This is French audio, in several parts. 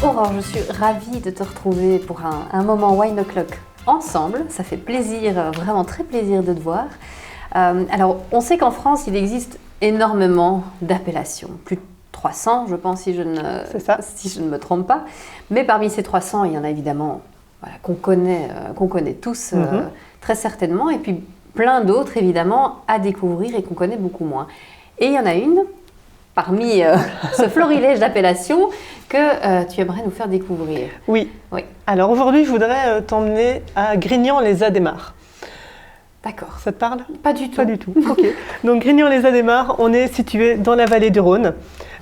Aurore, je suis ravie de te retrouver pour un moment Wine O'Clock ensemble. Ça fait plaisir, vraiment très plaisir de te voir. Alors, on sait qu'en France, il existe énormément d'appellations. Plus de 300, je pense, si je ne me trompe pas. Mais parmi ces 300, il y en a évidemment qu'on connaît tous très certainement. Et puis plein d'autres, évidemment, à découvrir et qu'on connaît beaucoup moins. Et il y en a une, parmi ce florilège d'appellations, que tu aimerais nous faire découvrir. Oui. Alors aujourd'hui, je voudrais t'emmener à Grignan-les-Adémars. D'accord. Ça te parle? Pas du tout. Pas du tout, ok. Donc Grignan-les-Adémars, on est situé dans la vallée du Rhône.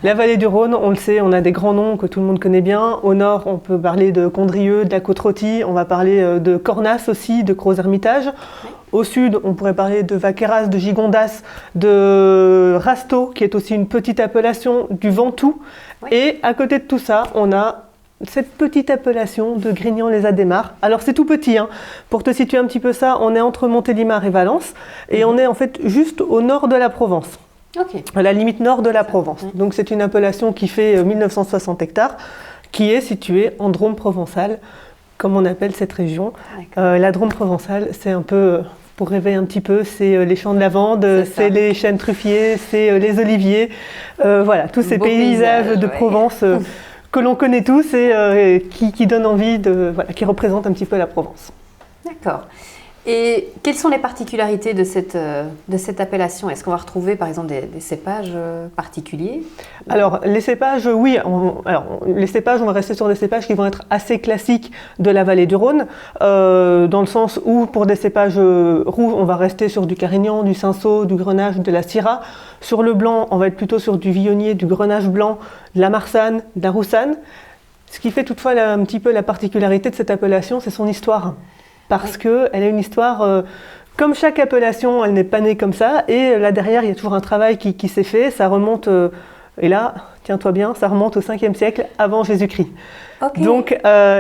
La vallée du Rhône, on le sait, on a des grands noms que tout le monde connaît bien. Au nord, on peut parler de Condrieu, de la Côte-Rôtie, on va parler de Cornas aussi, de Crozes-Hermitage. Oui. Au sud, on pourrait parler de Vaqueras, de Gigondas, de Rasteau, qui est aussi une petite appellation, du Ventoux. Oui. Et à côté de tout ça, on a cette petite appellation de Grignan-les-Adémars. Alors c'est tout petit, hein. Pour te situer un petit peu ça, on est entre Montélimar et Valence, et on est en fait juste au nord de la Provence. Okay. À la limite nord de la Provence. Donc c'est une appellation qui fait 1960 hectares, qui est située en Drôme provençal, comme on appelle cette région. La Drôme provençale, c'est un peu, pour rêver un petit peu, c'est les champs de lavande, c'est les chênes truffiers, c'est les oliviers, voilà, tous ces paysages de Provence que l'on connaît tous et qui donnent envie, qui représentent un petit peu la Provence. D'accord. Et quelles sont les particularités de cette appellation? Est-ce qu'on va retrouver par exemple des cépages particuliers? Alors les cépages, oui. Les cépages, on va rester sur des cépages qui vont être assez classiques de la vallée du Rhône, dans le sens où pour des cépages rouges, on va rester sur du Carignan, du Cinsault, du Grenache, de la Syrah. Sur le blanc, on va être plutôt sur du Viognier, du Grenache blanc, de la Marsanne, de la Roussanne. Ce qui fait toutefois un petit peu la particularité de cette appellation, c'est son histoire. Parce qu'elle a une histoire, comme chaque appellation, elle n'est pas née comme ça. Et là derrière, il y a toujours un travail qui s'est fait. Ça remonte, et là, tiens-toi bien, ça remonte au 5e siècle avant Jésus-Christ. Okay. Donc,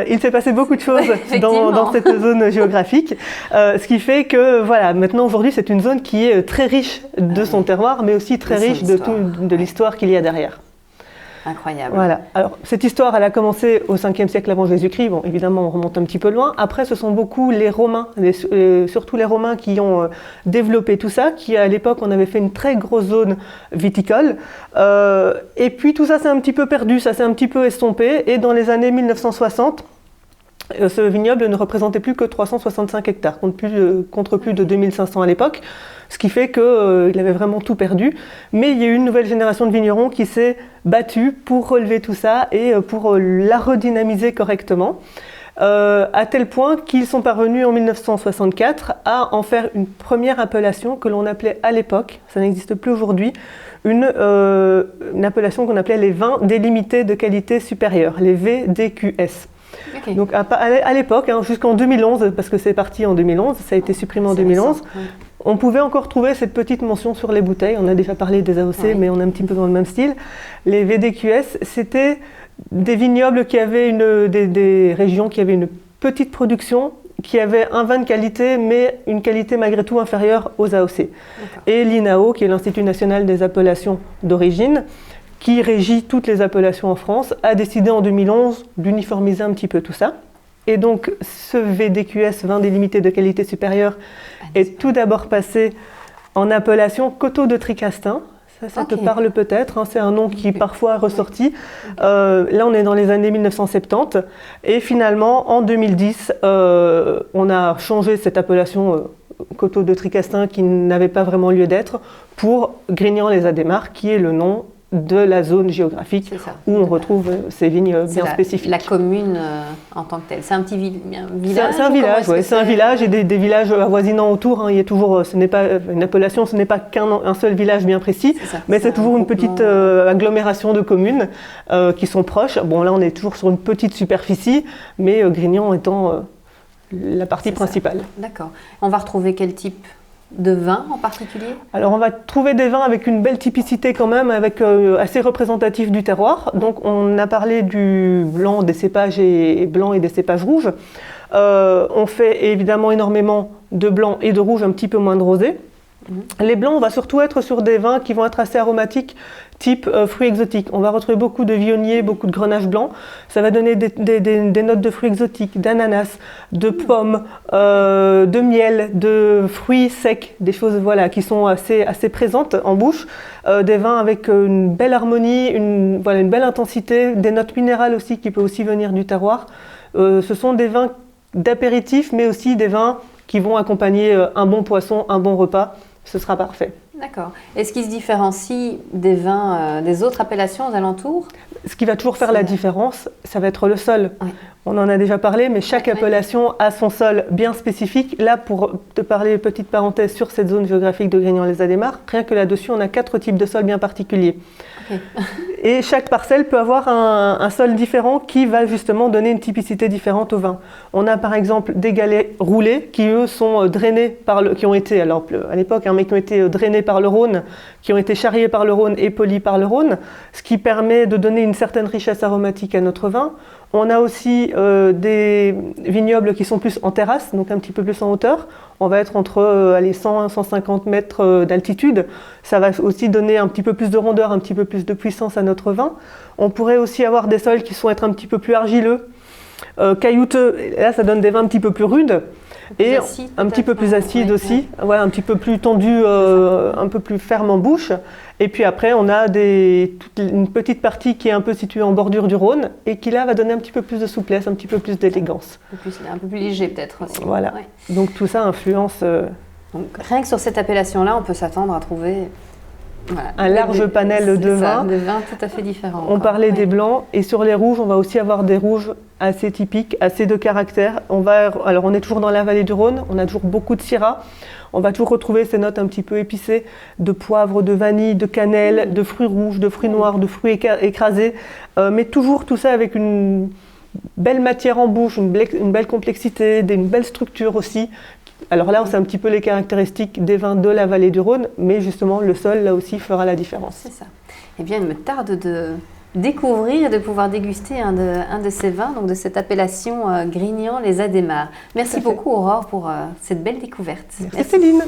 il s'est passé beaucoup de choses dans cette zone géographique. Ce qui fait que, voilà, maintenant, aujourd'hui, c'est une zone qui est très riche de son terroir, mais aussi très riche de l'histoire qu'il y a derrière. Incroyable. Voilà. Alors, cette histoire, elle a commencé au 5e siècle avant Jésus-Christ. Bon, évidemment, on remonte un petit peu loin. Après, ce sont beaucoup les Romains, surtout les Romains qui ont développé tout ça, qui, à l'époque, on avait fait une très grosse zone viticole. Et puis, tout ça s'est un petit peu perdu, ça s'est un petit peu estompé. Et dans les années 1960, ce vignoble ne représentait plus que 365 hectares, contre plus de 2500 à l'époque. Ce qui fait qu'il avait vraiment tout perdu. Mais il y a eu une nouvelle génération de vignerons qui s'est battue pour relever tout ça et pour la redynamiser correctement. À tel point qu'ils sont parvenus en 1964 à en faire une première appellation que l'on appelait à l'époque, ça n'existe plus aujourd'hui, une appellation qu'on appelait les vins délimités de qualité supérieure, les VDQS. Okay. Donc à l'époque, jusqu'en 2011, parce que c'est parti en 2011, ça a été supprimé en 2011, on pouvait encore trouver cette petite mention sur les bouteilles. On a déjà parlé des AOC, mais on est un petit peu dans le même style. Les VDQS, c'était des vignobles qui avaient des régions qui avaient une petite production, qui avaient un vin de qualité, mais une qualité malgré tout inférieure aux AOC. Et l'INAO, qui est l'Institut national des appellations d'origine, qui régit toutes les appellations en France, a décidé en 2011 d'uniformiser un petit peu tout ça. Et donc, ce VDQS, vin délimité de qualité supérieure, est tout d'abord passé en appellation Coteaux de Tricastin. Ça te parle peut-être, c'est un nom qui parfois est ressorti. Là, on est dans les années 1970. Et finalement, en 2010, on a changé cette appellation Coteaux de Tricastin qui n'avait pas vraiment lieu d'être pour Grignan-les-Adémars, qui est le nom de la zone géographique où on retrouve ces vignes bien spécifiques. La commune en tant que telle. C'est un petit village. C'est un village, oui. C'est un village et des villages avoisinants autour. Il y a toujours, ce n'est pas une appellation, ce n'est pas qu'un seul village bien précis, mais c'est toujours une petite agglomération de communes qui sont proches. Bon, là, on est toujours sur une petite superficie, mais Grignan étant la partie principale. D'accord. On va retrouver quel type de vin en particulier? Alors on va trouver des vins avec une belle typicité quand même, avec assez représentatif du terroir. Donc on a parlé du blanc, des cépages blancs et des cépages rouges. On fait évidemment énormément de blanc et de rouge, un petit peu moins de rosé. Les blancs, on va surtout être sur des vins qui vont être assez aromatiques, type fruits exotiques. On va retrouver beaucoup de viognier, beaucoup de grenache blanc. Ça va donner des notes de fruits exotiques, d'ananas, de pommes, de miel, de fruits secs, des choses voilà, qui sont assez présentes en bouche. Des vins avec une belle harmonie, une belle intensité, des notes minérales aussi qui peuvent aussi venir du terroir. Ce sont des vins d'apéritif, mais aussi des vins qui vont accompagner un bon poisson, un bon repas. Ce sera parfait. D'accord. Est-ce qui se différencie des vins des autres appellations aux alentours? Ce qui va toujours faire la différence, ça va être le sol. Oui. On en a déjà parlé, mais chaque appellation a son sol bien spécifique. Là, pour te parler, petite parenthèse sur cette zone géographique de Grignan-les-Adémars, rien que là-dessus, on a 4 types de sols bien particuliers. Okay. Et chaque parcelle peut avoir un sol différent qui va justement donner une typicité différente au vin. On a par exemple des galets roulés qui, eux, sont drainés qui ont été, alors à l'époque, mais qui ont été drainés par le Rhône, qui ont été charriés par le Rhône et polis par le Rhône, ce qui permet de donner une certaine richesse aromatique à notre vin. On a aussi des vignobles qui sont plus en terrasse, donc un petit peu plus en hauteur. On va être entre 100 et 150 mètres d'altitude. Ça va aussi donner un petit peu plus de rondeur, un petit peu plus de puissance à notre vin. On pourrait aussi avoir des sols qui sont être un petit peu plus argileux, caillouteux. Là, ça donne des vins un petit peu plus rudes. Et acide, un petit peu plus acide aussi, ouais, un petit peu plus tendu, un peu plus ferme en bouche. Et puis après, on a une petite partie qui est un peu située en bordure du Rhône et qui là va donner un petit peu plus de souplesse, un petit peu plus d'élégance. Un peu plus léger peut-être aussi. Voilà, ouais. Donc tout ça influence... Donc, rien que sur cette appellation-là, on peut s'attendre à trouver... Voilà, un large panel de vins. Des vins tout à fait différents. On parlait des blancs et sur les rouges, on va aussi avoir des rouges assez typiques, assez de caractère. Alors on est toujours dans la vallée du Rhône, on a toujours beaucoup de syrah. On va toujours retrouver ces notes un petit peu épicées de poivre, de vanille, de cannelle, de fruits rouges, de fruits noirs, de fruits écrasés. Mais toujours tout ça avec une belle matière en bouche, une belle complexité, une belle structure aussi. Alors là, c'est un petit peu les caractéristiques des vins de la vallée du Rhône, mais justement, le sol, là aussi, fera la différence. C'est ça. Eh bien, il me tarde de découvrir et de pouvoir déguster un de ces vins, donc de cette appellation Grignan-les-Adémars. Merci beaucoup, Aurore, pour cette belle découverte. Merci Céline.